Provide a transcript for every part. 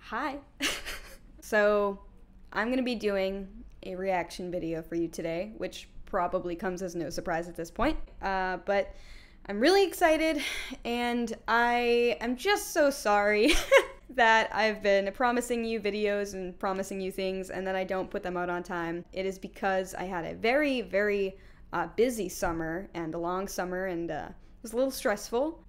Hi. So I'm going to be doing a reaction video for you today, which probably comes as no surprise at this point. But I'm really excited, and I am just so sorry that I've been promising you videos and promising you things, and then I don't put them out on time. It is because I had a very, very busy summer and a long summer, and it was a little stressful.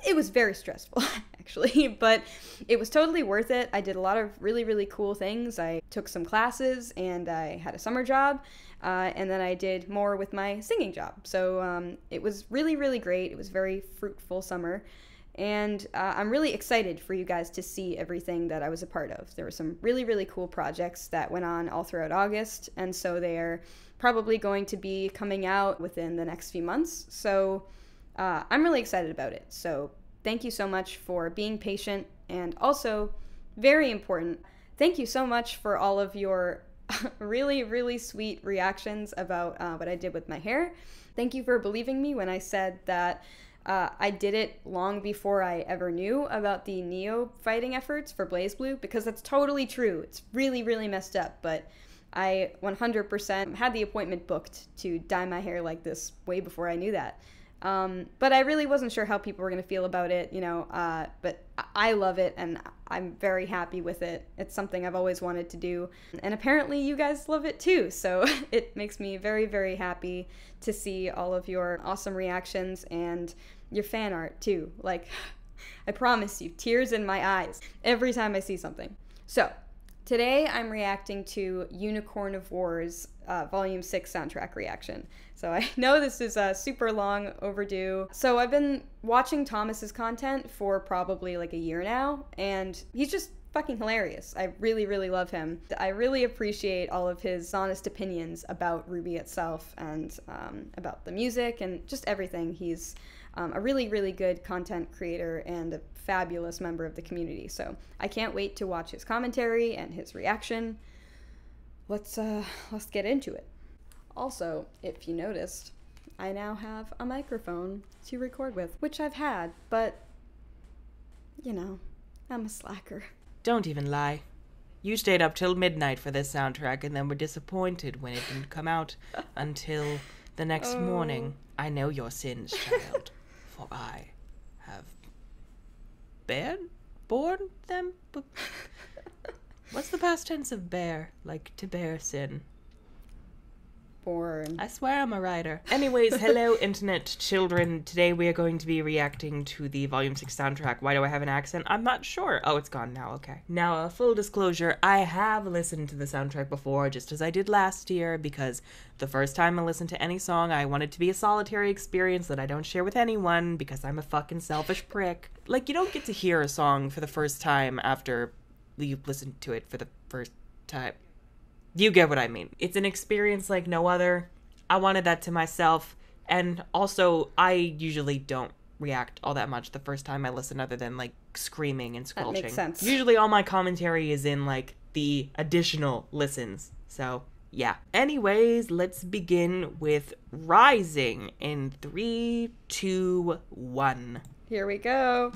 It was very stressful, actually, but it was totally worth it. I did a lot of really, really cool things. I took some classes, and I had a summer job, and then I did more with my singing job. So it was really, really great. It was a very fruitful summer, and I'm really excited for you guys to see everything that I was a part of. There were some really, really cool projects that went on all throughout August, and so they are probably going to be coming out within the next few months. So I'm really excited about it. So thank you so much for being patient, and also, very important, thank you so much for all of your really, really sweet reactions about what I did with my hair. Thank you for believing me when I said that I did it long before I ever knew about the Neo fighting efforts for BlazBlue, because that's totally true. It's really, really messed up, but I 100% had the appointment booked to dye my hair like this way before I knew that. But I really wasn't sure how people were going to feel about it, but I love it, and I'm very happy with it. It's something I've always wanted to do, and apparently you guys love it too, so it makes me very, very happy to see all of your awesome reactions and your fan art too. Like, I promise you, tears in my eyes every time I see something. So, today I'm reacting to Unicorn of Wars Volume 6 soundtrack reaction. So I know this is super long overdue. So I've been watching Thomas's content for probably like a year now, and he's just fucking hilarious. I really, really love him. I really appreciate all of his honest opinions about RWBY itself, and about the music and just everything. He's a really, really good content creator and a fabulous member of the community. So I can't wait to watch his commentary and his reaction. Let's get into it. Also, if you noticed, I now have a microphone to record with, which I've had, but, I'm a slacker. Don't even lie. You stayed up till midnight for this soundtrack and then were disappointed when it didn't come out until the next morning. I know your sins, child, for I have borne them? What's the past tense of bear? Like, to bear sin. Born. I swear I'm a writer. Anyways, hello, internet children. Today we are going to be reacting to the Volume 6 soundtrack. Why do I have an accent? I'm not sure. Oh, it's gone now. Okay. Now, full disclosure, I have listened to the soundtrack before, just as I did last year, because the first time I listened to any song, I want it to be a solitary experience that I don't share with anyone, because I'm a fucking selfish prick. Like, you don't get to hear a song for the first time after you've listened to it for the first time. You get what I mean. It's an experience like no other. I wanted that to myself. And also, I usually don't react all that much the first time I listen, other than, like, screaming and squelching. That makes sense. Usually all my commentary is in, like, the additional listens. So, yeah. Anyways, let's begin with Rising in 3, 2, 1. Here we go.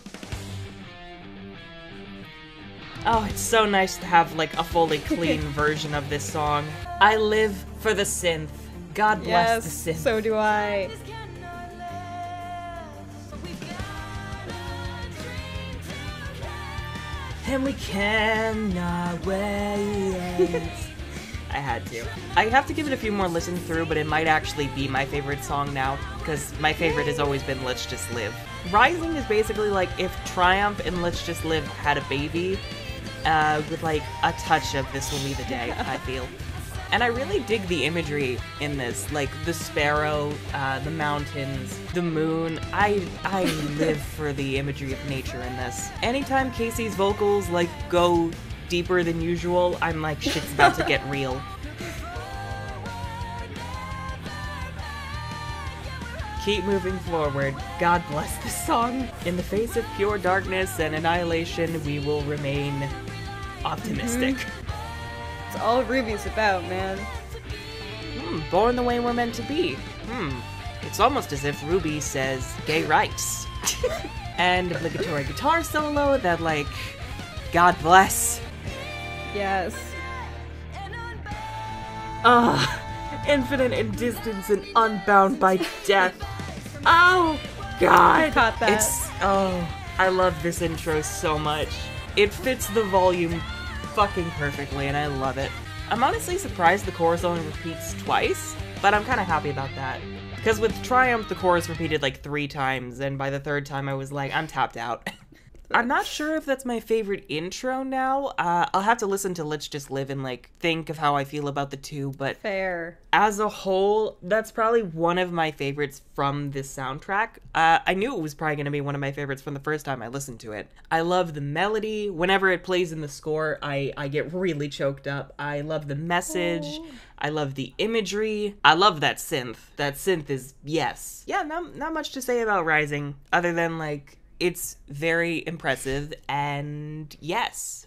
Oh, it's so nice to have, like, a fully clean version of this song. I live for the synth. God bless the synth. Yes, so do I. And we cannot wait. I had to. I have to give it a few more listens through, but it might actually be my favorite song now, because my favorite has always been Let's Just Live. Rising is basically like if Triumph and Let's Just Live had a baby, with like a touch of This Will Be the Day, I feel. And I really dig the imagery in this, like the sparrow, the mountains, the moon. I live for the imagery of nature in this. Anytime Casey's vocals like go deeper than usual, I'm like, shit's about to get real. Keep moving forward. God bless this song. In the face of pure darkness and annihilation, we will remain optimistic. It's all RWBY's about, man. Born the way we're meant to be. It's almost as if RWBY says gay rights. And obligatory guitar solo that, like, God bless. Yes. Infinite in distance and unbound by death. Oh, God. Caught that. I love this intro so much. It fits the volume fucking perfectly, and I love it. I'm honestly surprised the chorus only repeats twice, but I'm kind of happy about that. Because with Triumph, the chorus repeated like 3 times, and by the 3rd time I was like, I'm tapped out. I'm not sure if that's my favorite intro now. I'll have to listen to Let's Just Live and like think of how I feel about the two, but Fair. as a whole, that's probably one of my favorites from this soundtrack. I knew it was probably going to be one of my favorites from the first time I listened to it. I love the melody. Whenever it plays in the score, I get really choked up. I love the message. Oh. I love the imagery. I love that synth. That synth is yes. Yeah, not much to say about Rising, other than like, it's very impressive, and yes.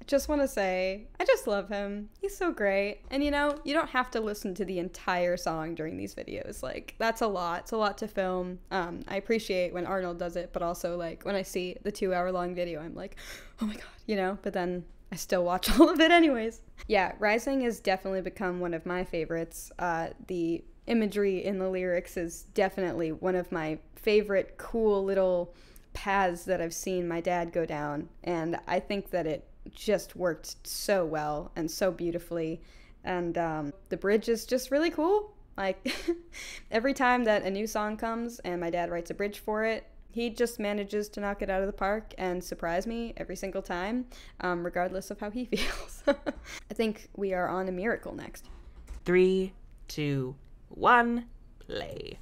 I just want to say, I just love him. He's so great. And you know, you don't have to listen to the entire song during these videos. Like, that's a lot. It's a lot to film. I appreciate when Arnold does it, but also, like, when I see the 2-hour-long video, I'm like, oh my god, you know? But then I still watch all of it anyways. Yeah, Rising has definitely become one of my favorites. The imagery in the lyrics is definitely one of my favorite cool little paths that I've seen my dad go down, and I think that it just worked so well and so beautifully, and the bridge is just really cool. Like, every time that a new song comes and my dad writes a bridge for it, he just manages to knock it out of the park and surprise me every single time, regardless of how he feels. I think we are on A Miracle next. 3, 2, 1, play.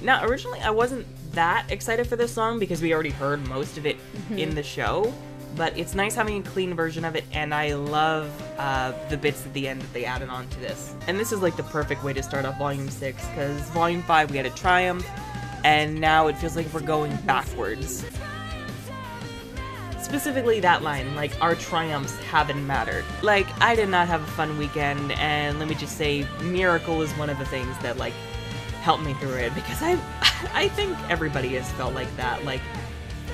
Now, originally, I wasn't that excited for this song because we already heard most of it in the show, but it's nice having a clean version of it, and I love the bits at the end that they added on to this. And this is like the perfect way to start off Volume 6, because Volume 5 we had a Triumph, and now it feels like we're going backwards. Specifically that line, like, our triumphs haven't mattered. Like, I did not have a fun weekend, and let me just say, Miracle is one of the things that, like, help me through it, because I think everybody has felt like that. Like,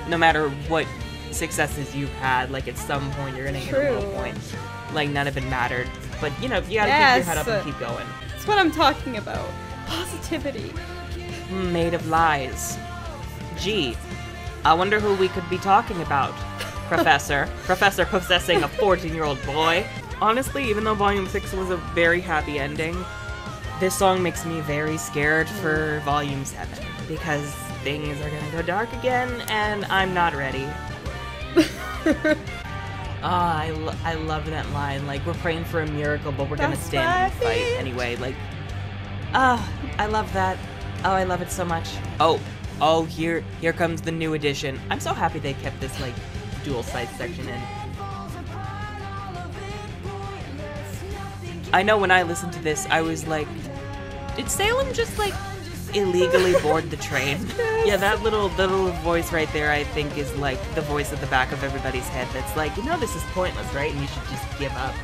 no matter what successes you've had, like, at some point you're gonna hit a low point. Like, none of it mattered. But, you know, you gotta keep your head up and keep going. That's what I'm talking about. Positivity. Made of lies. Gee, I wonder who we could be talking about. Professor possessing a 14-year-old boy. Honestly, even though Volume 6 was a very happy ending, this song makes me very scared for Volume 7, because things are gonna go dark again, and I'm not ready. I love that line. Like, we're praying for a miracle, but we're gonna stand and fight anyway. Like, I love that. Oh, I love it so much. Oh, here comes the new edition. I'm so happy they kept this, like, dual side section in. I know when I listened to this, I was like, did Salem just, like, illegally board the train? Yeah, that little voice right there, I think, is, like, the voice at the back of everybody's head that's like, you know this is pointless, right? And you should just give up.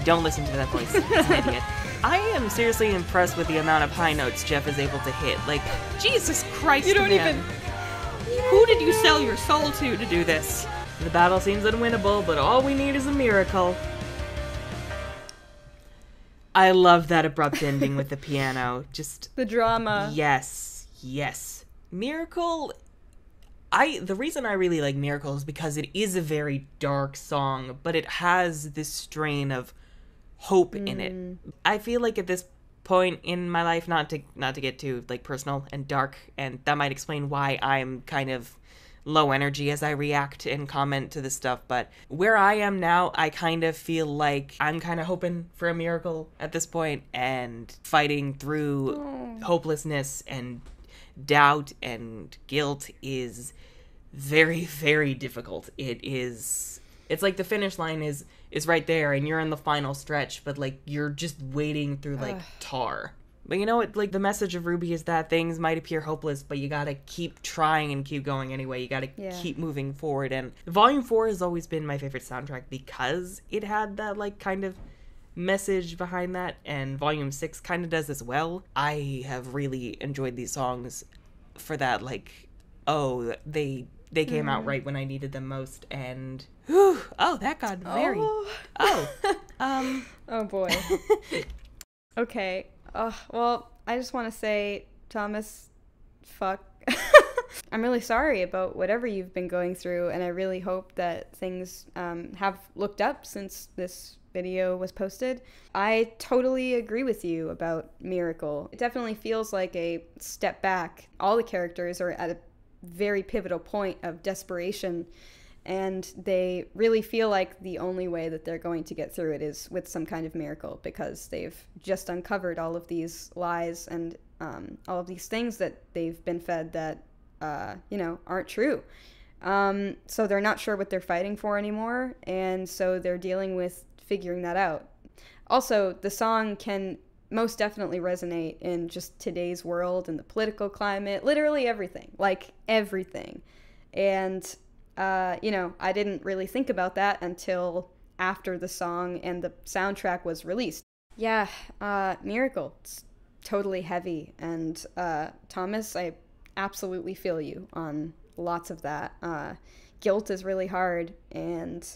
Don't listen to that voice. It's an idiot. I am seriously impressed with the amount of high notes Jeff is able to hit. Like, Jesus Christ, you don't man. even... Who did you sell your soul to do this? The battle seems unwinnable, but all we need is a miracle. I love that abrupt ending with the piano. Just... the drama. Yes. Miracle... The reason I really like Miracle is because it is a very dark song, but it has this strain of hope in it. I feel like at this point in my life, not to get too, like, personal and dark, and that might explain why I'm kind of low energy as I react and comment to this stuff, but where I am now, I kind of feel like I'm kind of hoping for a miracle at this point, and fighting through hopelessness and doubt and guilt is very, very difficult. It's like the finish line is right there, and you're in the final stretch, but, like, you're just wading through, like, tar. But you know what, like, the message of RWBY is that things might appear hopeless, but you gotta keep trying and keep going anyway. You gotta keep moving forward. And Volume 4 has always been my favorite soundtrack because it had that, like, kind of message behind that, and Volume 6 kind of does as well. I have really enjoyed these songs for that, like, oh, they came out right when I needed them most, and whew, oh, that got very oh boy. Okay. Well, I just want to say, Thomas, fuck. I'm really sorry about whatever you've been going through, and I really hope that things have looked up since this video was posted. I totally agree with you about Miracle. It definitely feels like a step back. All the characters are at a very pivotal point of desperation, and they really feel like the only way that they're going to get through it is with some kind of miracle, because they've just uncovered all of these lies and all of these things that they've been fed that aren't true. So they're not sure what they're fighting for anymore, and so they're dealing with figuring that out. Also, the song can most definitely resonate in just today's world and the political climate, literally everything, like everything. And, I didn't really think about that until after the song and the soundtrack was released. Yeah, Miracle. It's totally heavy. And, Thomas, I absolutely feel you on lots of that. Guilt is really hard, and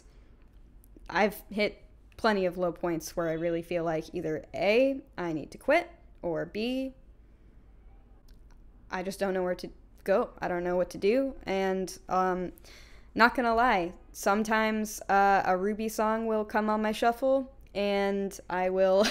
I've hit plenty of low points where I really feel like either A, I need to quit, or B, I just don't know where to go. I don't know what to do. And not gonna lie, sometimes a RWBY song will come on my shuffle, and I will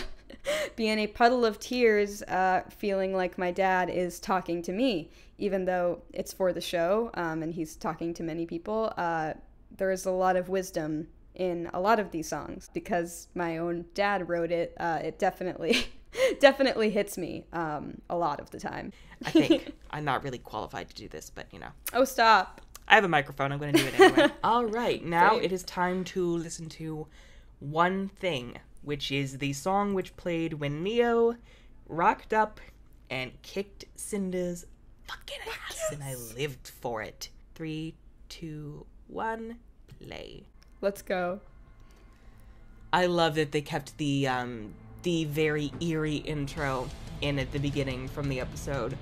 be in a puddle of tears, feeling like my dad is talking to me, even though it's for the show, and he's talking to many people. There is a lot of wisdom in a lot of these songs. Because my own dad wrote it, it definitely hits me a lot of the time. I think I'm not really qualified to do this, but Oh, stop. I have a microphone. I'm going to do it anyway. All right, now it is time to listen to One Thing, which is the song which played when Neo rocked up and kicked Cinder's fucking ass, and I lived for it. 3, 2, 1, play. Let's go. I love that they kept the very eerie intro in at the beginning from the episode.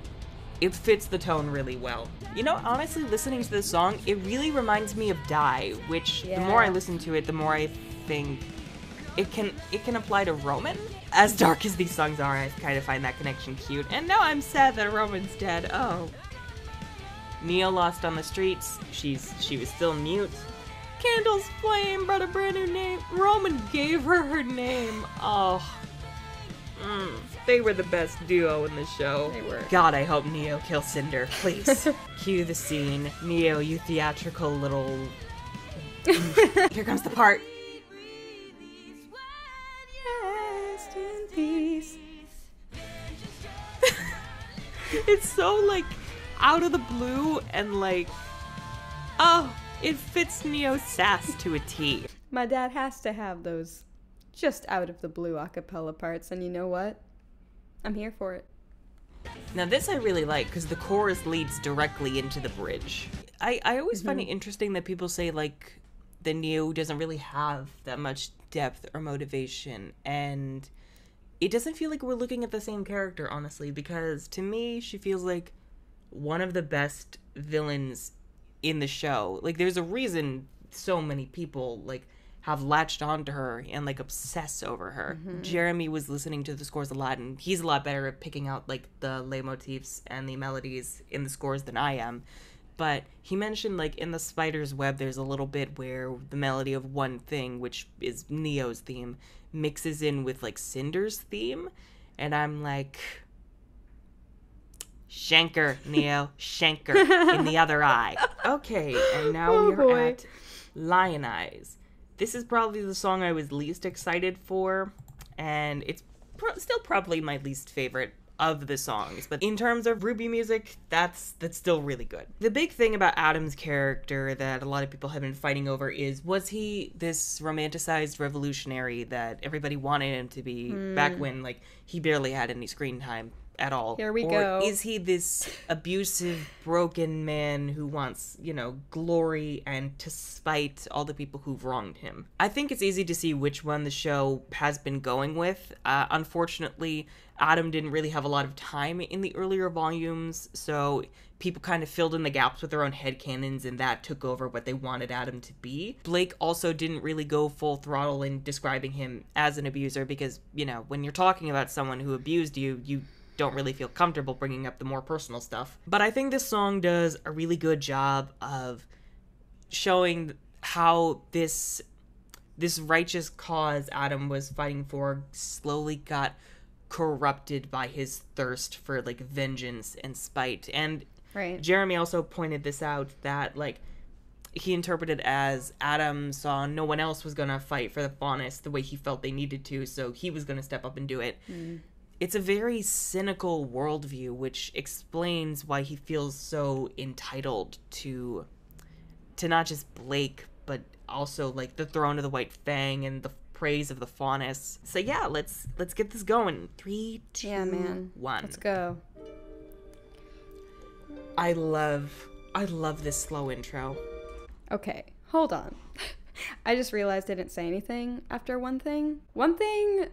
It fits the tone really well. Honestly, listening to this song, it really reminds me of Die, which the more I listen to it, the more I think it can apply to Roman. As dark as these songs are, I kind of find that connection cute. And now I'm sad that Roman's dead. Oh. Neo lost on the streets. She was still mute. Candle's flame brought a brand new name. Roman gave her name. Oh. They were the best duo in the show. They were. God, I hope Neo kills Cinder, please. Cue the scene. Neo, you theatrical little... Here comes the part. Rest in peace. It's so, out of the blue and, it fits Neo's sass to a T. My dad has to have those just out of the blue a cappella parts, and you know what? I'm here for it. Now this I really like, because the chorus leads directly into the bridge. I always find it interesting that people say, the Neo doesn't really have that much depth or motivation, and it doesn't feel like we're looking at the same character, honestly, because to me, she feels like one of the best villains in the show. There's a reason so many people, have latched onto her and, obsess over her. Jeremy was listening to the scores a lot, and he's a lot better at picking out, the leitmotifs and the melodies in the scores than I am. But he mentioned, in the Spider's Web, there's a little bit where the melody of One Thing, which is Neo's theme, mixes in with, Cinder's theme. And I'm like... Shanker, Neo. Shanker. In the other eye. Okay, and now we are at Lion Eyes. This is probably the song I was least excited for, and it's still probably my least favorite of the songs. But in terms of RWBY music, that's still really good. The big thing about Adam's character that a lot of people have been fighting over is, was he this romanticized revolutionary that everybody wanted him to be back when, he barely had any screen time? at all? Here we or go. Is he this abusive, broken man who wants, glory and to spite all the people who've wronged him? I think it's easy to see which one the show has been going with. Unfortunately, Adam didn't really have a lot of time in the earlier volumes, so people kind of filled in the gaps with their own headcanons, and that took over what they wanted Adam to be. Blake also didn't really go full throttle in describing him as an abuser because, when you're talking about someone who abused you, you don't really feel comfortable bringing up the more personal stuff. But I think this song does a really good job of showing how this righteous cause Adam was fighting for slowly got corrupted by his thirst for, vengeance and spite. And right. Jeremy also pointed this out, that, he interpreted as Adam saw no one else was going to fight for the Faunus the way he felt they needed to, so he was going to step up and do it. It's a very cynical worldview, which explains why he feels so entitled to not just Blake, but also, the throne of the White Fang and the praise of the Faunus. So yeah, let's get this going. 3, 2, 1. Let's go. I love this slow intro. Okay, hold on. I just realized I didn't say anything after one thing. One thing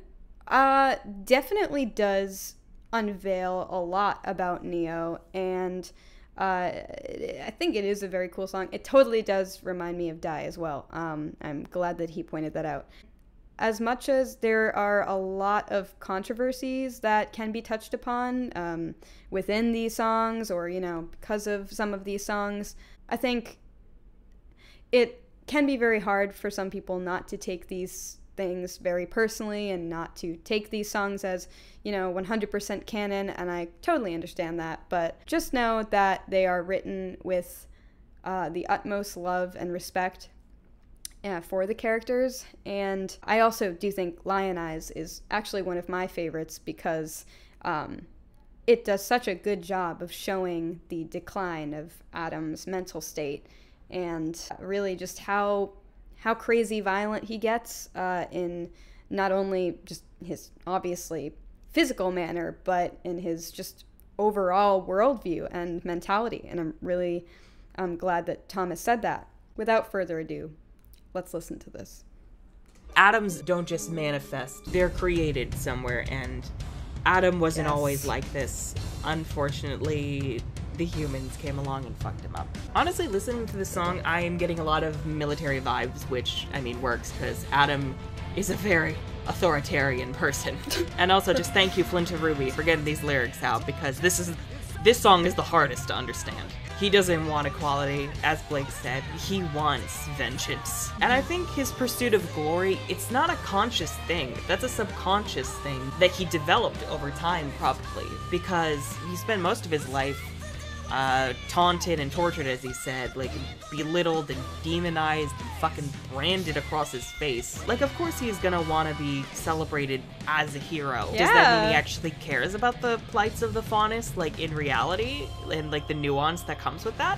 definitely does unveil a lot about Neo, and I think it is a very cool song. It totally does remind me of Die as well. I'm glad that he pointed that out. As much as there are a lot of controversies that can be touched upon within these songs, or, because of some of these songs, I think it can be very hard for some people not to take these things very personally and not to take these songs as, 100% canon, and I totally understand that. But just know that they are written with the utmost love and respect for the characters. And I also do think Lionize is actually one of my favorites because it does such a good job of showing the decline of Adam's mental state and really just how crazy violent he gets in not only just his obviously physical manner, but in his just overall worldview and mentality. And I'm glad that Thomas said that. Without further ado, let's listen to this. Atoms don't just manifest. They're created somewhere, and Adam wasn't always like this. Unfortunately, the humans came along and fucked him up. Honestly, listening to this song, I am getting a lot of military vibes, which, works, because Adam is a very authoritarian person. And also, just thank you, Flint of Ruby, for getting these lyrics out, because this song is the hardest to understand. He doesn't want equality, as Blake said. He wants vengeance. And I think his pursuit of glory, it's not a conscious thing. That's a subconscious thing that he developed over time, probably, because he spent most of his life taunted and tortured, as he said, belittled and demonized and fucking branded across his face. Of course he's gonna want to be celebrated as a hero. Yeah. Does that mean he actually cares about the plights of the Faunus, in reality, and, the nuance that comes with that?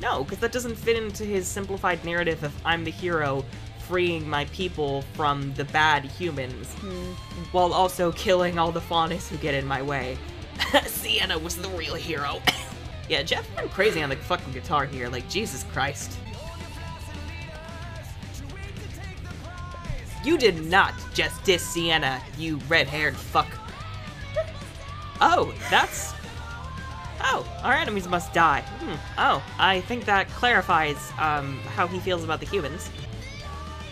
No, because that doesn't fit into his simplified narrative of I'm the hero freeing my people from the bad humans, while also killing all the Faunus who get in my way. Sienna was the real hero. Yeah, Jeff went crazy on the fucking guitar here, Jesus Christ. You did not just diss Sienna, you red-haired fuck. Oh, our enemies must die. Oh, I think that clarifies, how he feels about the humans.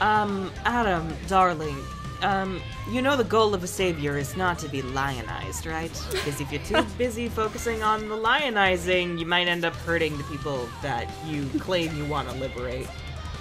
Adam, darling, the goal of a savior is not to be lionized, right? Because if you're too busy focusing on the lionizing, you might end up hurting the people that you claim you want to liberate.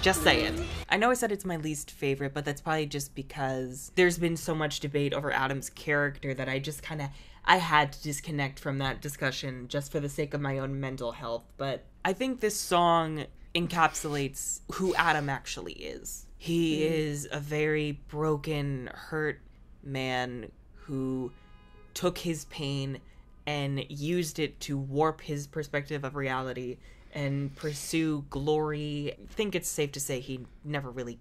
Just saying. I know I said it's my least favorite, but that's probably just because there's been so much debate over Adam's character that I had to disconnect from that discussion just for the sake of my own mental health. But I think this song encapsulates who Adam actually is. He is a very broken, hurt man who took his pain and used it to warp his perspective of reality and pursue glory. I think it's safe to say he never really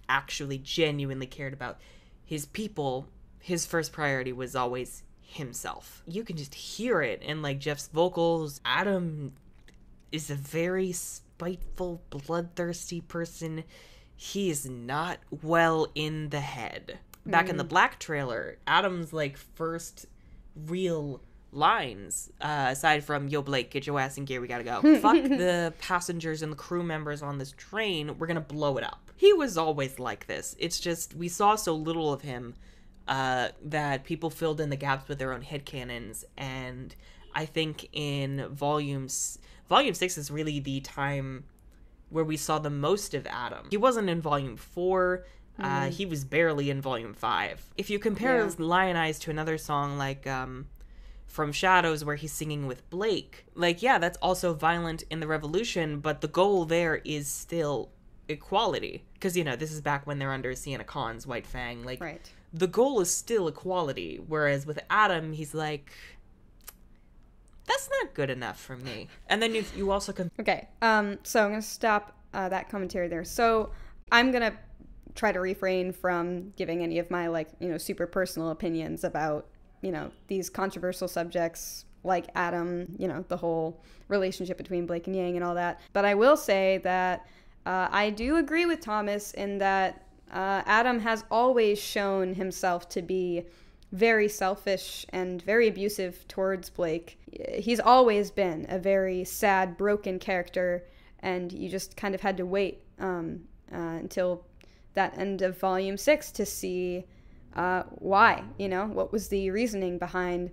actually genuinely cared about his people. His first priority was always himself. You can just hear it in like Jeff's vocals. Adam is a very spiteful, bloodthirsty person. He is not well in the head. Back in the Black trailer, Adam's like first real lines, aside from "Yo Blake, get your ass in gear, we gotta go. Fuck the passengers and the crew members on this train, we're gonna blow it up." He was always like this. It's just we saw so little of him that people filled in the gaps with their own headcanons, and I think in Volume 6 is really the time where we saw the most of Adam. He wasn't in Volume 4. He was barely in Volume 5. If you compare Lion Eyes to another song like From Shadows, where he's singing with Blake, like, yeah, that's also violent in the revolution, but the goal there is still equality. Because, you know, this is back when they're under Sienna Khan's White Fang. Like, right. The goal is still equality. Whereas with Adam, he's like, that's not good enough for me. And then you also Okay, so I'm going to stop that commentary there. So I'm going to try to refrain from giving any of my, like, you know, super personal opinions about, you know, these controversial subjects like Adam, you know, the whole relationship between Blake and Yang and all that. But I will say that I do agree with Thomas in that Adam has always shown himself to be very selfish and very abusive towards Blake. He's always been a very sad, broken character, and you just kind of had to wait until that end of Volume 6 to see why, you know, what was the reasoning behind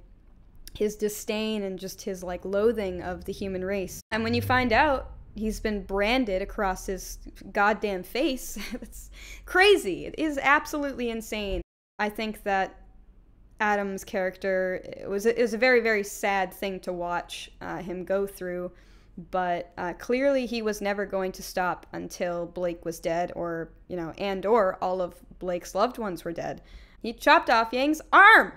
his disdain and just his, like, loathing of the human race. And when you find out he's been branded across his goddamn face, it's crazy. It is absolutely insane. I think that Adam's character, it was a very, very sad thing to watch him go through, but clearly he was never going to stop until Blake was dead, or, you know, and or all of Blake's loved ones were dead. He chopped off Yang's arm!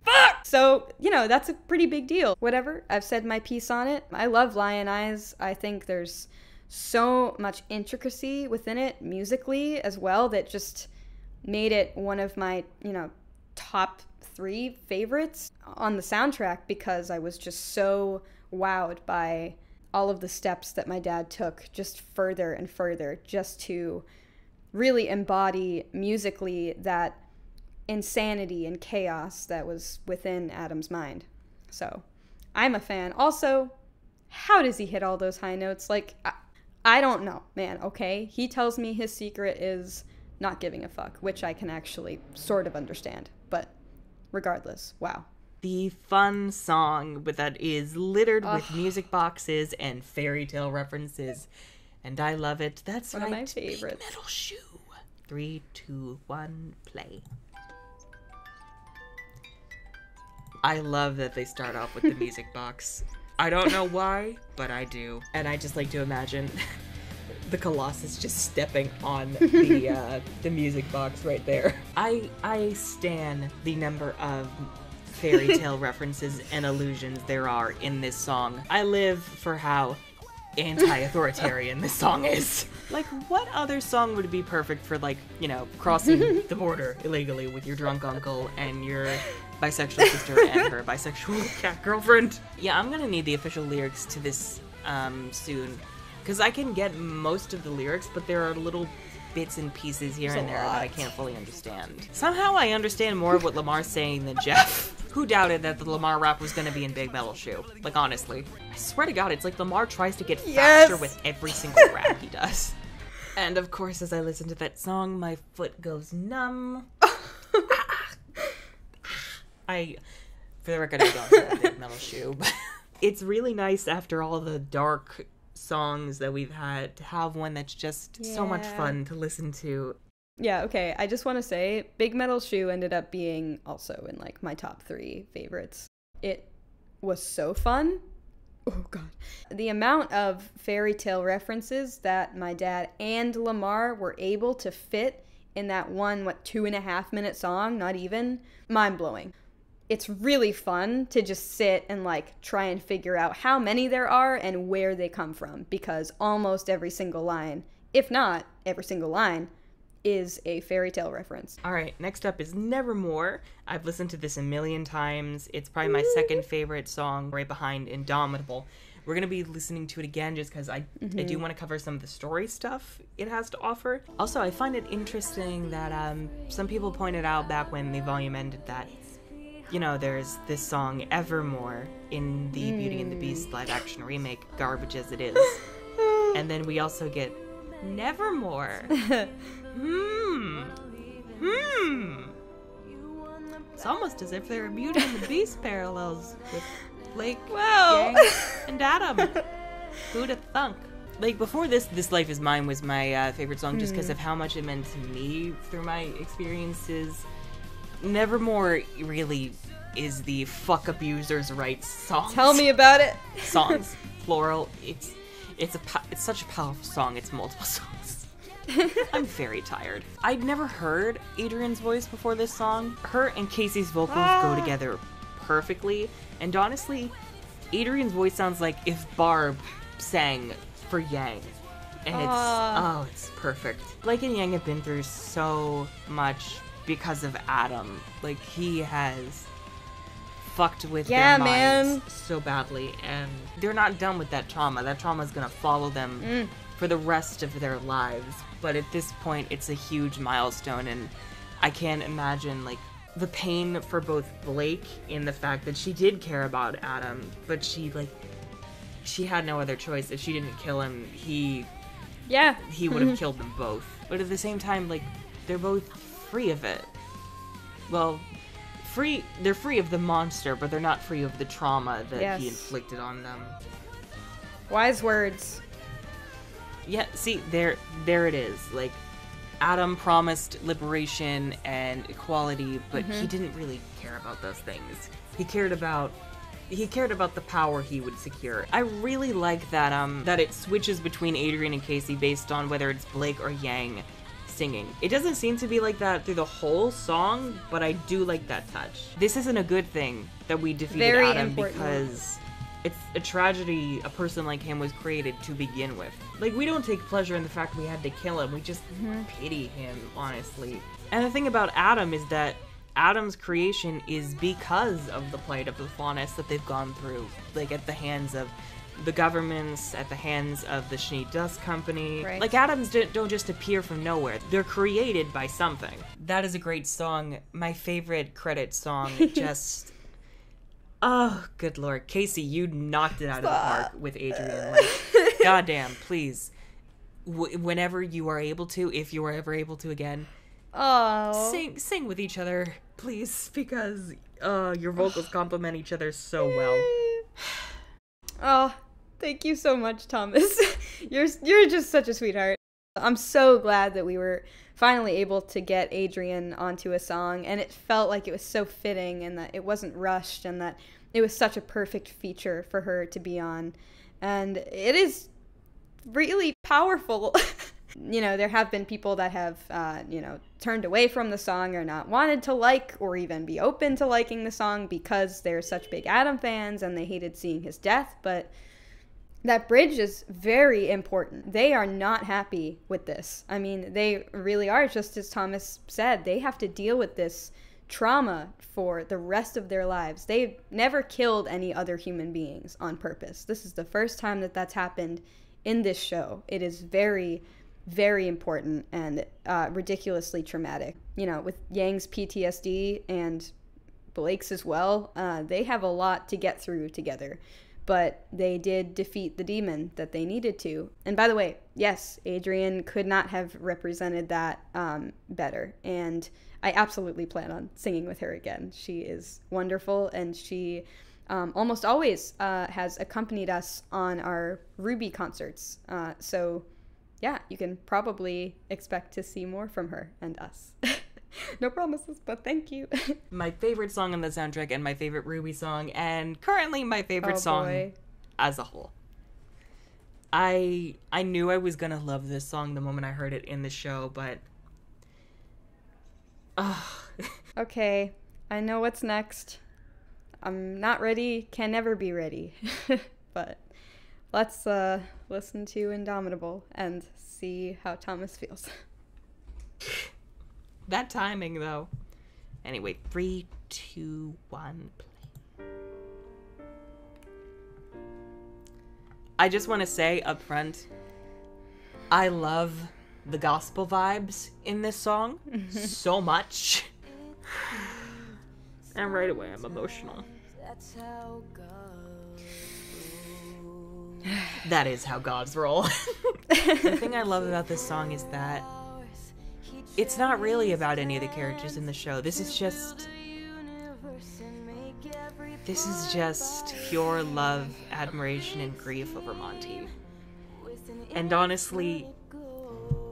Fuck! So, you know, that's a pretty big deal. Whatever, I've said my piece on it. I love Lion Eyes. I think there's so much intricacy within it, musically as well, that just made it one of my, you know, top 3 favorites on the soundtrack, because I was just so wowed by all of the steps that my dad took just further and further just to really embody musically that insanity and chaos that was within Adam's mind. So I'm a fan. Also, how does he hit all those high notes? Like, I don't know, man, okay? He tells me his secret is not giving a fuck, which I can actually sort of understand. But regardless, wow. The fun song that is littered with music boxes and fairy tale references, and I love it. That's one right, of my favorites. Big Metal Shoe. 3, 2, 1, play. I love that they start off with the music box. I don't know why, but I do. And I just like to imagine the Colossus just stepping on the music box right there. I stan the number of fairy tale references and allusions there are in this song. I live for how anti-authoritarian this song is. Like, what other song would be perfect for, like, you know, crossing the border illegally with your drunk uncle and your bisexual sister and her bisexual cat girlfriend? Yeah, I'm gonna need the official lyrics to this soon, because I can get most of the lyrics, but there are little bits and pieces here and there that I can't fully understand. Somehow I understand more of what Lamar's saying than Jeff. Who doubted that the Lamar rap was gonna be in Big Metal Shoe? Like, honestly. I swear to God, it's like Lamar tries to get faster with every single rap he does. And of course, as I listen to that song, my foot goes numb. For the record, I don't have a Big Metal Shoe, but it's really nice after all the dark songs that we've had to have one that's just so much fun to listen to. Yeah, okay, I just want to say Big Metal Shoe ended up being also in, like, my top 3 favorites. It was so fun. Oh god. The amount of fairy tale references that my dad and Lamar were able to fit in that one, 2.5 minute song, not even, mind-blowing. It's really fun to just sit and, like, try and figure out how many there are and where they come from, because almost every single line, if not every single line, is a fairy tale reference. All right, next up is Nevermore. I've listened to this a million times. It's probably my second favorite song, right behind Indomitable. We're going to be listening to it again just because I do want to cover some of the story stuff it has to offer. Also, I find it interesting that some people pointed out back when the volume ended that, you know, there's this song Evermore in the Beauty and the Beast live action remake, garbage as it is. And then we also get Nevermore. It's almost as if there are Beauty and the Beast parallels with Blake, Yang, and Adam. Who'd have thunk? Like, before this Life Is Mine was my favorite song just because of how much it meant to me through my experiences. Nevermore really is the fuck abusers' rights song. Tell me about it. Songs, plural. It's such a powerful song. It's multiple songs. I'm very tired. I'd never heard Adrian's voice before this song. Her and Casey's vocals go together perfectly, and honestly, Adrian's voice sounds like if Barb sang for Yang, and it's perfect. Blake and Yang have been through so much because of Adam. Like, he has fucked with their minds so badly, and they're not done with that trauma. That trauma is gonna follow them for the rest of their lives. But at this point, it's a huge milestone, and I can't imagine, like, the pain for both Blake in the fact that she did care about Adam, but she had no other choice. If she didn't kill him, he would have killed them both. But at the same time, like, they're both free of it. Well, they're free of the monster, but they're not free of the trauma that he inflicted on them. Wise words. Yeah, see, there it is. Like, Adam promised liberation and equality, but he didn't really care about those things. He cared about the power he would secure. I really like that that it switches between Adrian and Casey based on whether it's Blake or Yang singing. It doesn't seem to be like that through the whole song, but I do like that touch. This isn't a good thing that we defeated Adam because it's a tragedy a person like him was created to begin with. Like, we don't take pleasure in the fact we had to kill him. We just pity him, honestly. And the thing about Adam is that Adam's creation is because of the plight of the faunus that they've gone through. Like, at the hands of the governments, at the hands of the Schnee Dust Company. Right. Like, Atoms don't just appear from nowhere. They're created by something. That is a great song. My favorite credit song. Just... oh, good lord. Casey, you knocked it out of the park with Adrian. Like, goddamn, please. Whenever you are able to, if you are ever able to again, sing with each other, please, because your vocals complement each other so well. Oh, thank you so much, Thomas. You're just such a sweetheart. I'm so glad that we were finally able to get Adrian onto a song, and it felt like it was so fitting, and that it wasn't rushed, and that it was such a perfect feature for her to be on. And it is really powerful. You know, there have been people that have, turned away from the song or not wanted to like or even be open to liking the song because they're such big Adam fans and they hated seeing his death. But that bridge is very important. They are not happy with this. I mean, they really are, just as Thomas said. They have to deal with this trauma for the rest of their lives. They've never killed any other human beings on purpose. This is the first time that that's happened in this show. It is very, very important and ridiculously traumatic. You know, with Yang's PTSD and Blake's as well, they have a lot to get through together. But they did defeat the demon that they needed to. And by the way, yes, Adrian could not have represented that better. And I absolutely plan on singing with her again. She is wonderful, and she almost always has accompanied us on our RWBY concerts. So yeah, you can probably expect to see more from her and us. No promises, but thank you. My favorite song on the soundtrack and my favorite RWBY song, and currently my favorite song as a whole. I knew I was gonna love this song the moment I heard it in the show, but... Okay, I know what's next. I'm not ready, can never be ready. But let's listen to Indomitable and see how Thomas feels. That timing, though. Anyway, 3, 2, 1, play. I just want to say up front, I love the gospel vibes in this song so much. And right away, I'm emotional. That is how gods roll. The thing I love about this song is that it's not really about any of the characters in the show. This is just pure love, admiration, and grief over Monty. And honestly,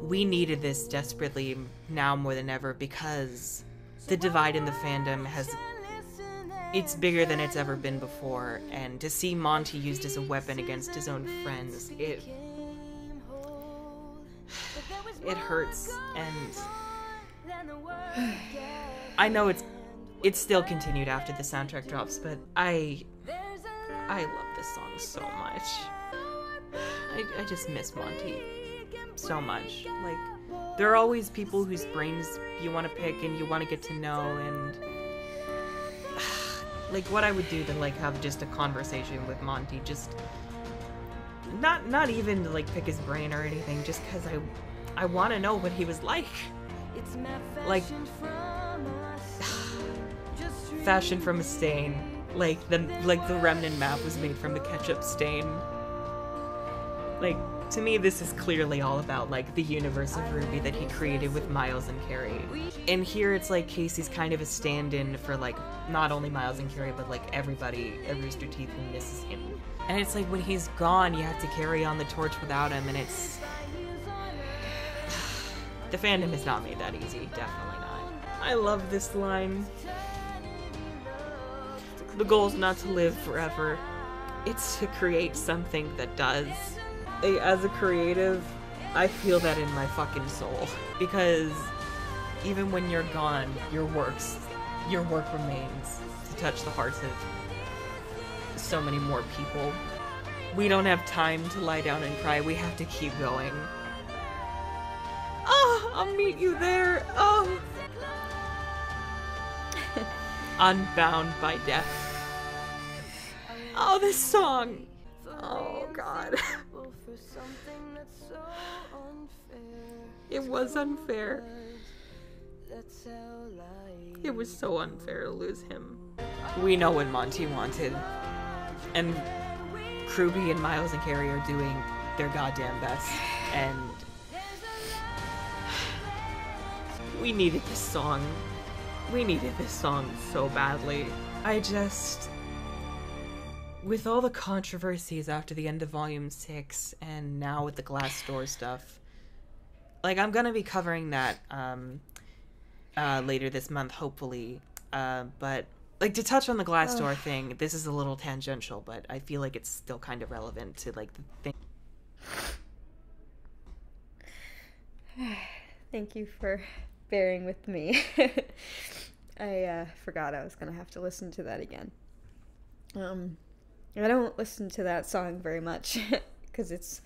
we needed this desperately now more than ever, because the divide in the fandom it's bigger than it's ever been before, and to see Monty used as a weapon against his own friends, it hurts. And I know it's still continued after the soundtrack drops, but I love this song so much. I just miss Monty so much. Like, there are always people whose brains you want to pick and you want to get to know, and like what I would do to like have just a conversation with Monty, just not even to like pick his brain or anything, just because I want to know what he was like. Like fashion from a stain, like the remnant map was made from the ketchup stain. Like, to me, this is clearly all about, like, the universe of RWBY that he created with Miles and Carrie. And here it's like Casey's kind of a stand-in for, like, not only Miles and Carrie, but, like, everybody, Rooster Teeth who misses him. And it's like, when he's gone, you have to carry on the torch without him, and it's... The fandom has not made that easy, definitely not. I love this line. The goal's not to live forever. It's to create something that does. As a creative, I feel that in my fucking soul, because even when you're gone, your work remains to touch the hearts of so many more people. We don't have time to lie down and cry. We have to keep going. Oh, I'll meet you there. Oh. Unbound by death. Oh, this song. Oh, God. It was unfair. It was so unfair to lose him. We know what Monty wanted. And RWBY and Miles and Carrie are doing their goddamn best. And we needed this song. We needed this song so badly. With all the controversies after the end of Volume 6, and now with the Glassdoor stuff, like, I'm gonna be covering that later this month, hopefully. But, like, to touch on the Glassdoor thing, this is a little tangential, but I feel like it's still kind of relevant to, like, the thing. Thank you for bearing with me. I forgot I was gonna have to listen to that again. I don't listen to that song very much because it's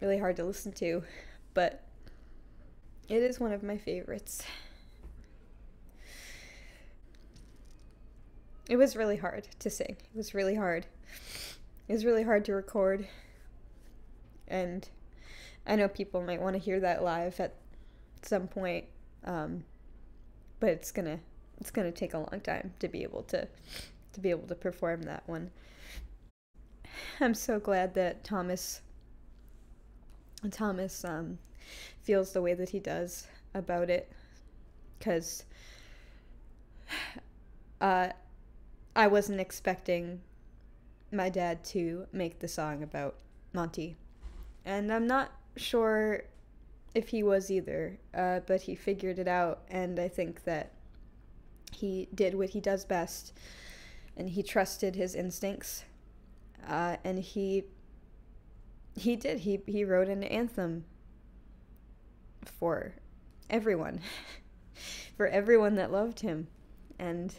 really hard to listen to, but it is one of my favorites. It was really hard to sing. It was really hard. It was really hard to record, and I know people might want to hear that live at some point, but it's gonna take a long time to be able to perform that one. I'm so glad that Thomas feels the way that he does about it, because I wasn't expecting my dad to make the song about Monty, and I'm not sure if he was either, but he figured it out, and I think that he did what he does best, and he trusted his instincts. And he wrote an anthem for everyone, for everyone that loved him. And,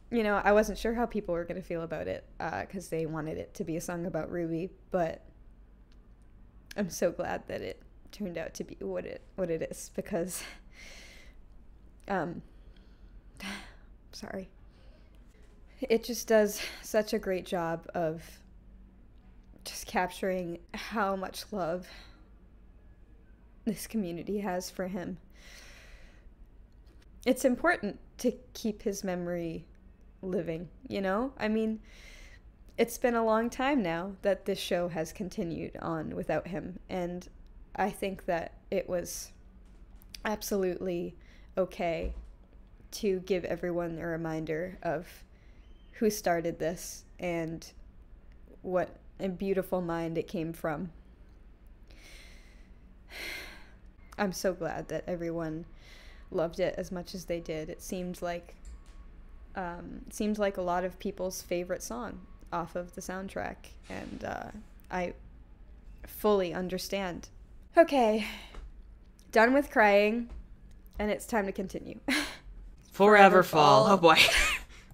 you know, I wasn't sure how people were going to feel about it, because they wanted it to be a song about RWBY, but I'm so glad that it turned out to be what it is, because Sorry. It just does such a great job of just capturing how much love this community has for him. It's important to keep his memory living, you know? I mean, it's been a long time now that this show has continued on without him, and I think that it was absolutely okay to give everyone a reminder of who started this and what a beautiful mind it came from. I'm so glad that everyone loved it as much as they did. It seems like a lot of people's favorite song off of the soundtrack, and I fully understand. Okay, done with crying, and it's time to continue. Forever Fall. Oh boy.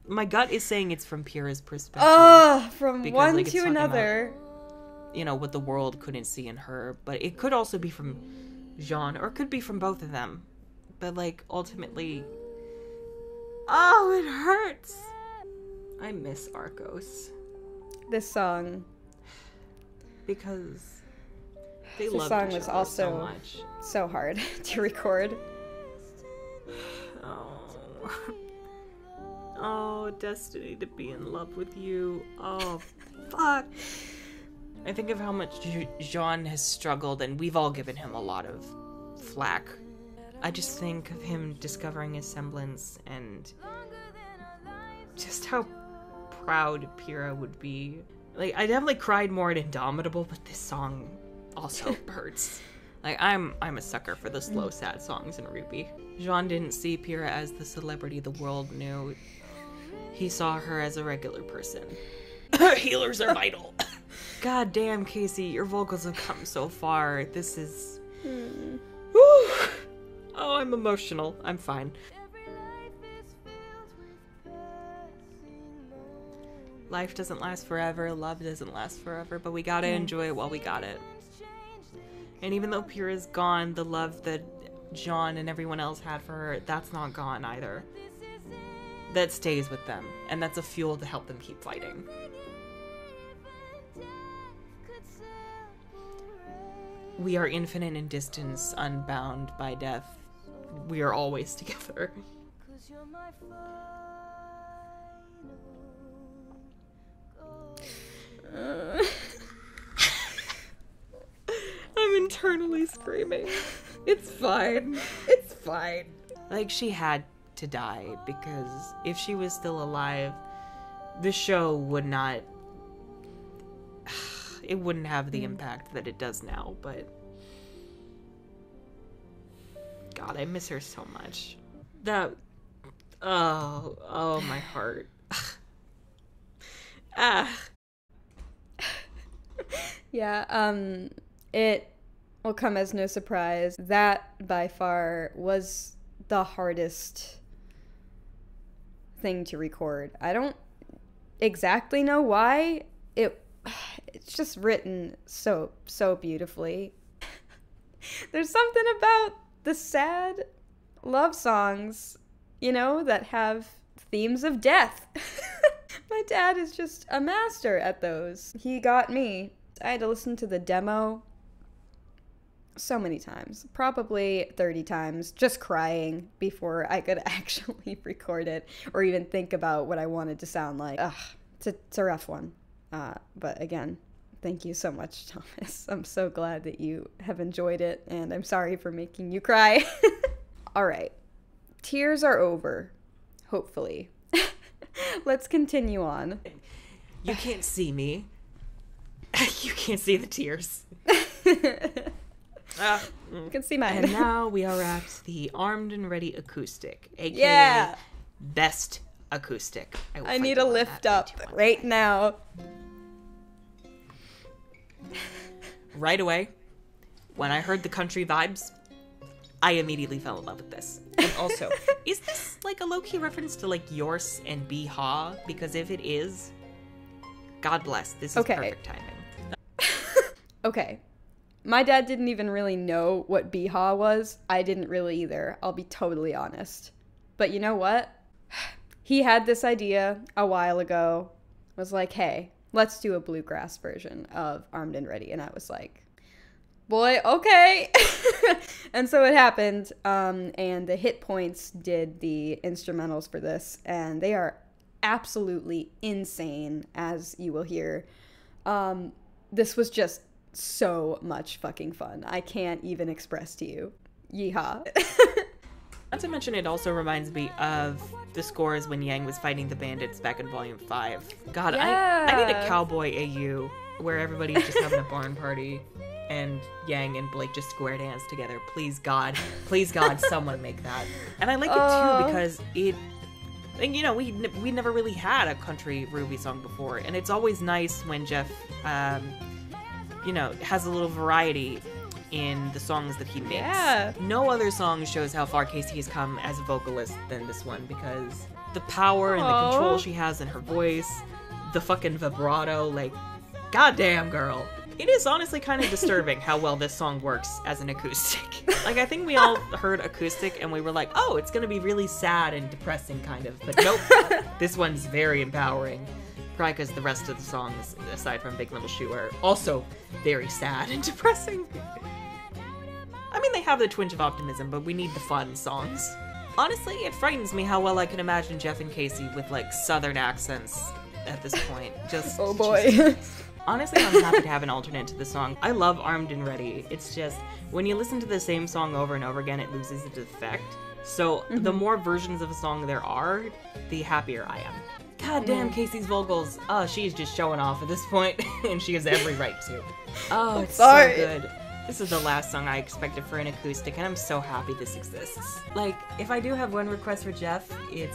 My gut is saying it's from Pyrrha's perspective. Oh, from because, one like, to another. About, you know, what the world couldn't see in her. But it could also be from Jean, or it could be from both of them. But, like, ultimately... Oh, it hurts! I miss Arcos. This song... Because they this loved song each was other also so much. So hard to record. Oh, destiny to be in love with you. Oh, fuck. I think of how much Jean has struggled, and we've all given him a lot of flack. I just think of him discovering his semblance, and just how proud Pyrrha would be. Like, I definitely cried more at Indomitable, but this song also hurts. Like, I'm a sucker for the slow, sad songs in RWBY. Jean didn't see Pyrrha as the celebrity the world knew. He saw her as a regular person. Healers are vital. God damn, Casey, your vocals have come so far. This is... Whew. Oh, I'm emotional. I'm fine. Life doesn't last forever. Love doesn't last forever. But we gotta enjoy it while we got it. And even though Pyrrha's gone, the love that Jean and everyone else had for her, that's not gone either. That stays with them, and that's a fuel to help them keep fighting. We are infinite in distance, unbound by death. We are always together. I'm internally screaming. It's fine. It's fine. Like, she had to die, because if she was still alive, the show would not... It wouldn't have the impact that it does now, but... God, I miss her so much. That... Oh, my heart. Yeah, it will come as no surprise. That, by far, was the hardest thing to record. I don't exactly know why. It's just written so beautifully. There's something about the sad love songs, you know, that have themes of death. My dad is just a master at those. He got me. I had to listen to the demo so many times, probably 30 times, just crying before I could actually record it or even think about what I wanted to sound like. It's a rough one. But again, thank you so much, Thomas. I'm so glad that you have enjoyed it, and I'm sorry for making you cry. All right. Tears are over, hopefully. Let's continue on. You can't see me. You can't see the tears. You can see mine. And now we are at the Armed and Ready acoustic, aka best acoustic. I need a lift up right now. Right away, when I heard the country vibes, I immediately fell in love with this. And also, is this like a low-key reference to like Yorse and Bee-Haw? Because if it is, God bless, this is perfect timing. Okay. My dad didn't even really know what Bee-Haw was. I didn't really either. I'll be totally honest. But you know what? He had this idea a while ago, was like, hey, let's do a bluegrass version of Armed and Ready. And I was like, boy, okay. And so it happened. And the Hit Points did the instrumentals for this, and they are absolutely insane, as you will hear. This was just so much fucking fun. I can't even express to you. Yeehaw. Not to mention, it also reminds me of the scores when Yang was fighting the bandits back in Volume 5. God, yeah. I need a cowboy AU where everybody's just having a barn party and Yang and Blake just square dance together. Please God, someone make that. And I like it too because you know, we never really had a country RWBY song before, and it's always nice when Jeff, you know, has a little variety in the songs that he makes. Yeah. No other song shows how far Casey has come as a vocalist than this one, because the power and the control she has in her voice, the fucking vibrato, like, goddamn girl. It is honestly kind of disturbing how well this song works as an acoustic. Like, I think we all heard acoustic and we were like, oh, it's gonna be really sad and depressing kind of, but nope. This one's very empowering. Probably because the rest of the songs, aside from Big Little Shoe, are also very sad and depressing. I mean, they have the twinge of optimism, but we need the fun songs. Honestly, it frightens me how well I can imagine Jeff and Casey with, like, southern accents at this point. Just, oh boy. Honestly, I'm happy to have an alternate to the song. I love Armed and Ready. It's just, when you listen to the same song over and over again, it loses its effect. So, the more versions of a song there are, the happier I am. God damn Casey's vocals. Oh, she's just showing off at this point, and she has every right to. Oh, it's so good. This is the last song I expected for an acoustic, and I'm so happy this exists. Like, if I do have one request for Jeff, it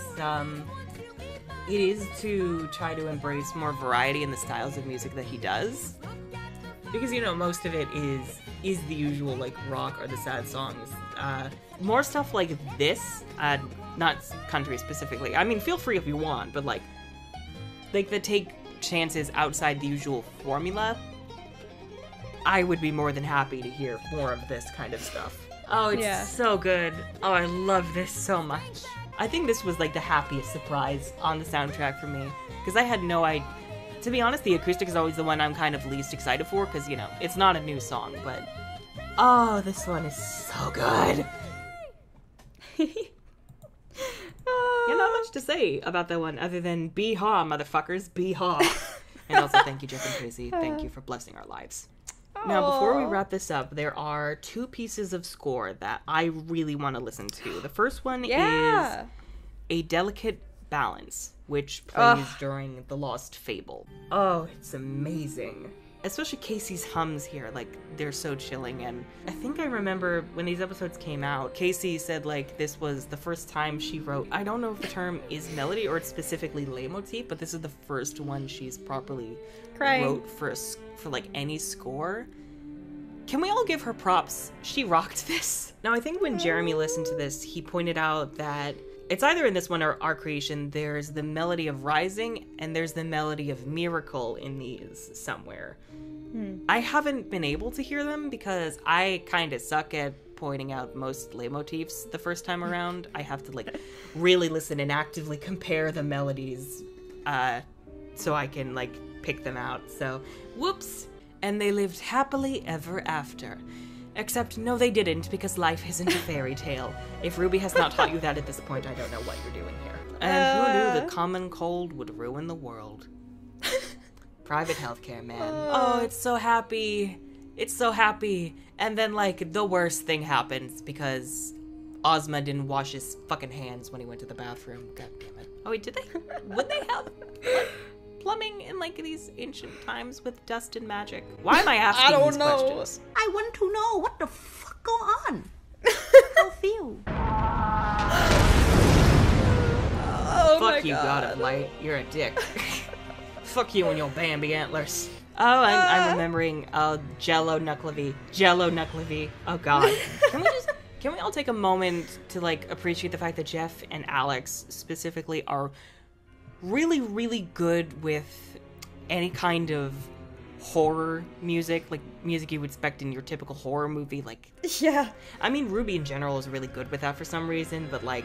is to try to embrace more variety in the styles of music that he does. Because, you know, most of it is the usual, like, rock or the sad songs. More stuff like this, not country specifically. I mean, feel free if you want, but, like that take chances outside the usual formula, I would be more than happy to hear more of this kind of stuff. Oh, it's so good. Oh, I love this so much. I think this was, like, the happiest surprise on the soundtrack for me, because I had no idea. To be honest, the acoustic is always the one I'm kind of least excited for, because, you know, it's not a new song, but oh, this one is so good. Yeah, not much to say about that one other than bee-haw, motherfuckers, bee-haw. And also thank you, Jeff and Tracy. Thank you for blessing our lives. Now, before we wrap this up, there are 2 pieces of score that I really want to listen to. The first one is A Delicate Balance, which plays during The Lost Fable. Oh, it's amazing. Especially Casey's hums here, like, they're so chilling. And I think I remember when these episodes came out, Casey said, like, this was the first time she wrote, I don't know if the term is melody or it's specifically leitmotif, but this is the first one she's properly wrote for like any score. Can we all give her props? She rocked this. Now, I think when Jeremy listened to this, he pointed out that it's either in this one or Our Creation, there's the melody of Rising and there's the melody of Miracle in these somewhere. I haven't been able to hear them because I kind of suck at pointing out most leitmotifs the first time around. I have to, like, really listen and actively compare the melodies so I can, like, pick them out. So, whoops. And they lived happily ever after. Except, no, they didn't, because life isn't a fairy tale. If RWBY has not taught you that at this point, I don't know what you're doing here. And who knew the common cold would ruin the world? Private healthcare, man. Oh, it's so happy. It's so happy. And then, like, the worst thing happens because Ozma didn't wash his fucking hands when he went to the bathroom. God damn it. Oh, wait, did they? Would they have, like, plumbing in, like, these ancient times with dust and magic? Why am I asking these questions? I want to know what the fuck go on. How feel? Oh Fuck you, God of Light. You're a dick. Fuck you and your Bambi antlers. Oh, I'm remembering Jello Knucklevi. Jello Knucklevi. Oh, God. Can we all take a moment to, like, appreciate the fact that Jeff and Alex specifically are really, really good with any kind of horror music, like music you would expect in your typical horror movie, like... Yeah. I mean, RWBY in general is really good with that for some reason, but, like,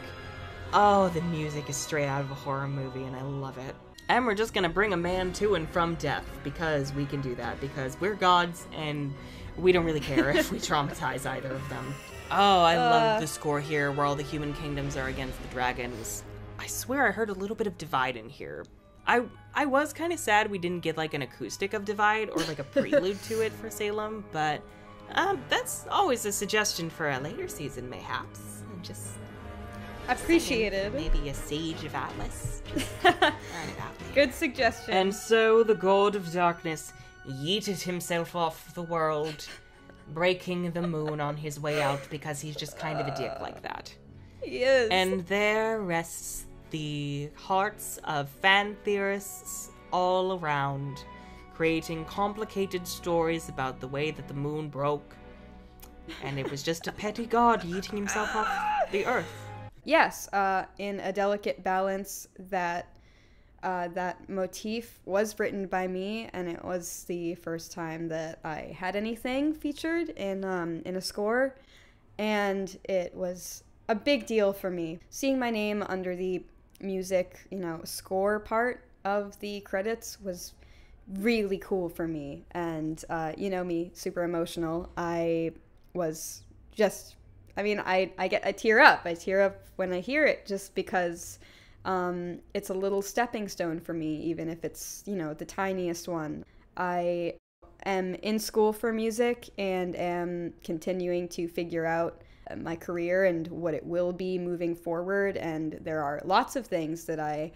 Oh, the music is straight out of a horror movie, and I love it. And we're just gonna bring a man to and from death, because we can do that, because we're gods, and we don't really care if we traumatize either of them. Oh, I love the score here, where all the human kingdoms are against the dragons. I swear I heard a little bit of Divide in here. I was kind of sad we didn't get, like, an acoustic of Divide, or, like, a prelude to it for Salem, but that's always a suggestion for a later season, mayhaps. And just... Appreciated. Maybe a Sage of Atlas. Just Good suggestion. And so the God of Darkness yeeted himself off the world, breaking the moon on his way out because he's just kind of a dick like that. He is. And there rests the hearts of fan theorists all around, creating complicated stories about the way that the moon broke. And it was just a petty god yeeting himself off the earth. Yes, in a delicate balance, that motif was written by me, and it was the first time that I had anything featured in a score, and it was a big deal for me. Seeing my name under the music, score part of the credits was really cool for me, and me, super emotional. I was just... I tear up. I tear up when I hear it, just because it's a little stepping stone for me, even if it's, the tiniest one. I am in school for music and am continuing to figure out my career and what it will be moving forward. And there are lots of things that I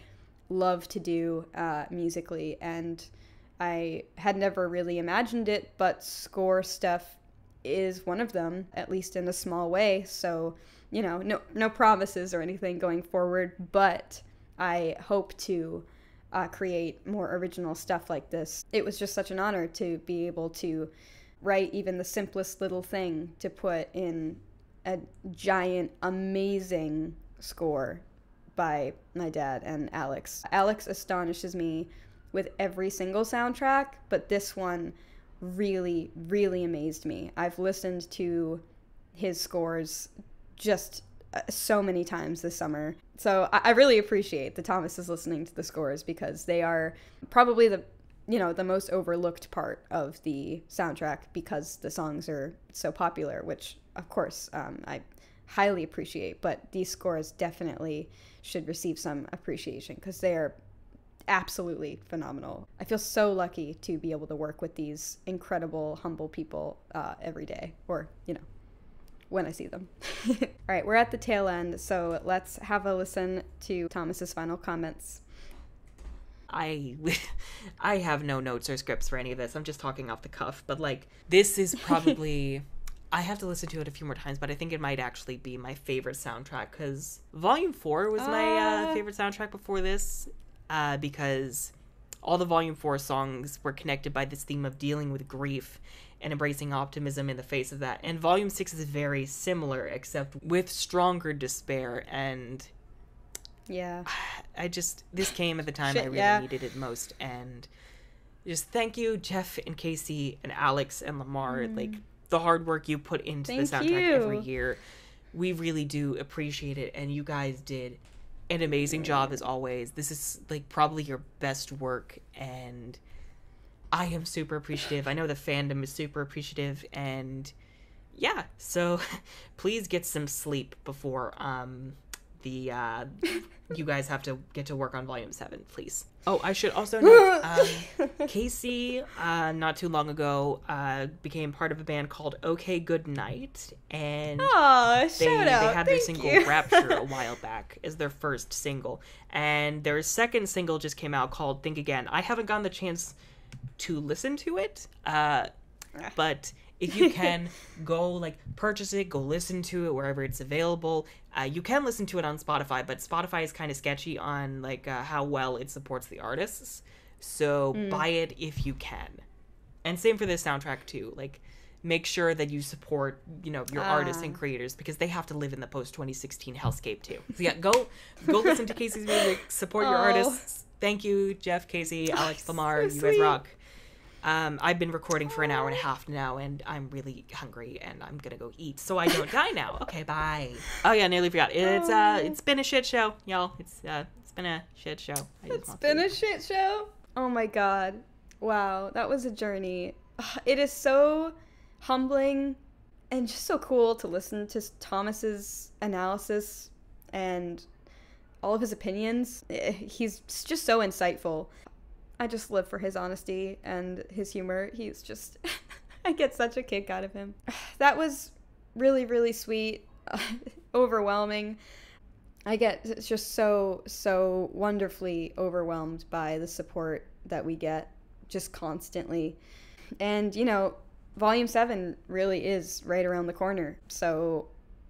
love to do musically, and I had never really imagined it, but score stuff is one of them, at least in a small way. So, no promises or anything going forward, but I hope to create more original stuff like this. It was just such an honor to be able to write even the simplest little thing to put in a giant, amazing score by my dad and Alex. Alex astonishes me with every single soundtrack, but this one really, really amazed me. I've listened to his scores just so many times this summer. So I really appreciate that Thomas is listening to the scores, because they are probably the most overlooked part of the soundtrack, because the songs are so popular, which of course I highly appreciate, but these scores definitely should receive some appreciation, because they are absolutely phenomenal. I feel so lucky to be able to work with these incredible, humble people every day, or, when I see them. All right, we're at the tail end, so let's have a listen to Thomas's final comments. I have no notes or scripts for any of this. I'm just talking off the cuff, but, this is probably... I have to listen to it a few more times, but I think it might actually be my favorite soundtrack, because Volume 4 was my favorite soundtrack before this. Because all the Volume 4 songs were connected by this theme of dealing with grief and embracing optimism in the face of that. And Volume 6 is very similar, except with stronger despair. And yeah, this came at the time I really needed it most. And just thank you, Jeff and Casey and Alex and Lamar. The hard work you put into the soundtrack every year. We really do appreciate it. And you guys did an amazing job as always. This is probably your best work, and I am super appreciative. I know the fandom is super appreciative, and yeah, so please get some sleep before you guys have to get to work on Volume 7, please. Oh, I should also note, Casey, not too long ago, became part of a band called OK Good Night, and they had their single Rapture a while back as their first single, and their second single just came out called Think Again. I haven't gotten the chance to listen to it, but if you can, go purchase it, go listen to it wherever it's available. You can listen to it on Spotify, but Spotify is kind of sketchy on how well it supports the artists. So buy it if you can. And same for this soundtrack too. Make sure that you support, your artists and creators, because they have to live in the post-2016 hellscape too. So yeah, go listen to Casey's music, support your artists. Thank you, Jeff, Casey, Alex, Lamar. You guys rock. I've been recording for an hour and a half now, and I'm really hungry, and I'm gonna go eat so I don't die now. Okay, bye. Oh yeah, nearly forgot. It's been a shit show, y'all. It's been a shit show. It's been a shit show. Oh my god. Wow, that was a journey. It is so humbling and just so cool to listen to Thomas's analysis and all of his opinions. He's just so insightful. I just live for his honesty and his humor. He's just, I get such a kick out of him. That was really, really sweet, overwhelming. I get just so wonderfully overwhelmed by the support that we get just constantly. And, you know, Volume 7 really is right around the corner. So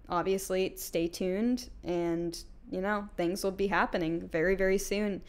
obviously stay tuned, and, you know, things will be happening very, very soon,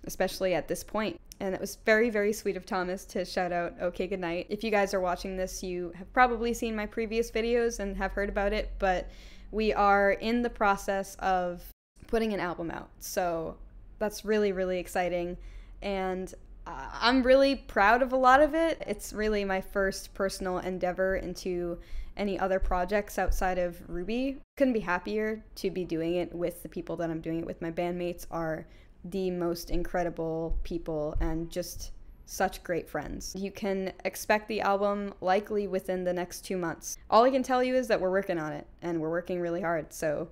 especially at this point. And it was very, very sweet of Thomas to shout out Okay Goodnight. If you guys are watching this, you have probably seen my previous videos and have heard about it, but we are in the process of putting an album out. So that's really, really exciting. And I'm really proud of a lot of it. It's really my first personal endeavor into any other projects outside of RWBY. Couldn't be happier to be doing it with the people that I'm doing it with. My bandmates are the most incredible people and just such great friends. You can expect the album likely within the next 2 months. All I can tell you is that we're working on it, and we're working really hard. So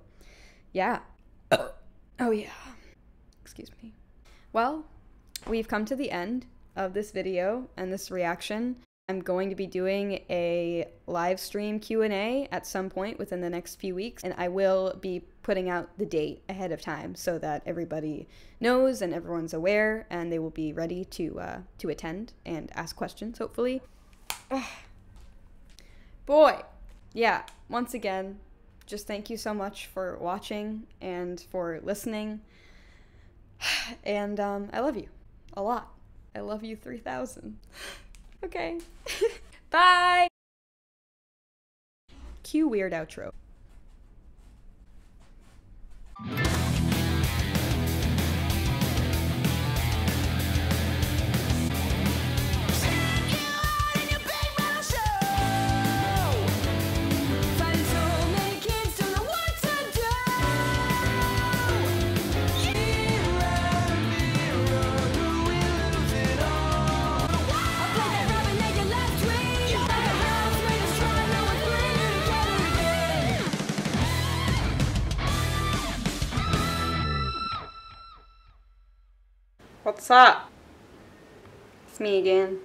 yeah. Oh yeah. Excuse me. Well, we've come to the end of this video and this reaction. I'm going to be doing a live stream Q&A at some point within the next few weeks, and I will be putting out the date ahead of time so that everybody knows and everyone's aware, and they will be ready to attend and ask questions, hopefully. Boy, yeah, once again, just thank you so much for watching and for listening, and I love you a lot. I love you 3,000. Okay. Bye. Cue weird outro. What's up? It's me again.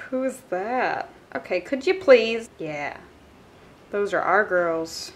Who's that? Okay, could you please? Yeah. Those are our girls.